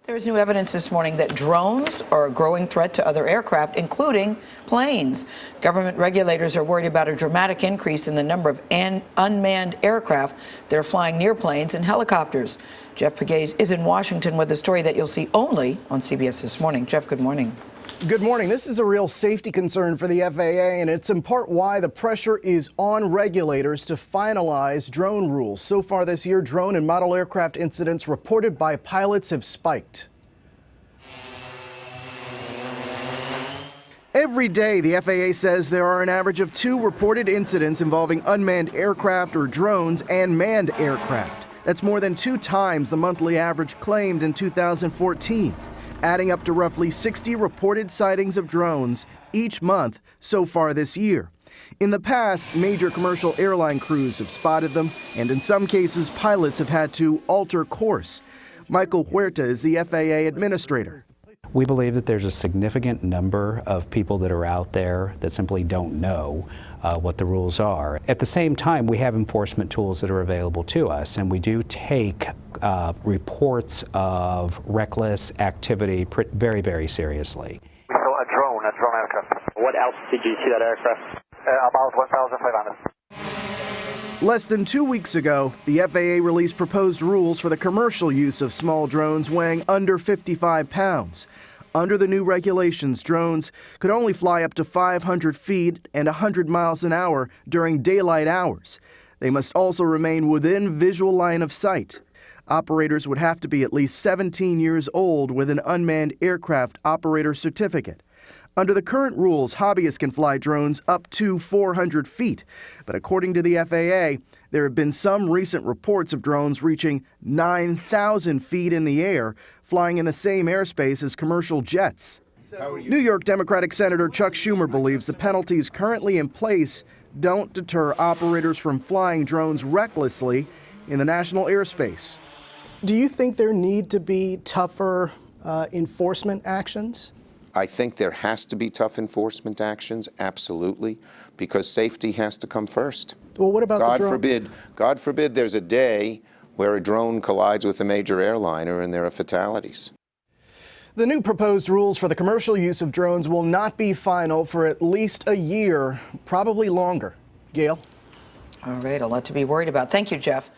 There is new evidence this morning that drones are a growing threat to other aircraft, including planes. Government regulators are worried about a dramatic increase in the number of unmanned aircraft that are flying near planes and helicopters. Jeff Pegues is in Washington with a story that you'll see only on CBS This Morning. Jeff, good morning. Good morning. This is a real safety concern for the FAA, and it's in part why the pressure is on regulators to finalize drone rules. So far this year, drone and model aircraft incidents reported by pilots have spiked. Every day, the FAA says there are an average of 2 reported incidents involving unmanned aircraft or drones and manned aircraft. That's more than 2 times the monthly average claimed in 2014. Adding up to roughly 60 reported sightings of drones each month so far this year. In the past, major commercial airline crews have spotted them, and in some cases, pilots have had to alter course. Michael Huerta is the FAA administrator. We believe that there's a significant number of people that are out there that simply don't know what the rules are. At the same time, we have enforcement tools that are available to us, and we do take reports of reckless activity very, very seriously. We saw a drone aircraft. What altitude did you see that aircraft? About 1,500. Less than 2 weeks ago, the FAA released proposed rules for the commercial use of small drones weighing under 55 pounds. Under the new regulations, drones could only fly up to 500 feet and 100 miles an hour during daylight hours. They must also remain within visual line of sight. Operators would have to be at least 17 years old with an unmanned aircraft operator certificate. Under the current rules, hobbyists can fly drones up to 400 feet. But according to the FAA, there have been some recent reports of drones reaching 9,000 feet in the air, flying in the same airspace as commercial jets. New York Democratic Senator Chuck Schumer believes the penalties currently in place don't deter operators from flying drones recklessly in the national airspace. Do you think there need to be tougher enforcement actions? I think there has to be tough enforcement actions, absolutely, because safety has to come first. Well, what about the drone? God forbid there's a day where a drone collides with a major airliner and there are fatalities. The new proposed rules for the commercial use of drones will not be final for at least a year, probably longer. Gail? All right, a lot to be worried about. Thank you, Jeff.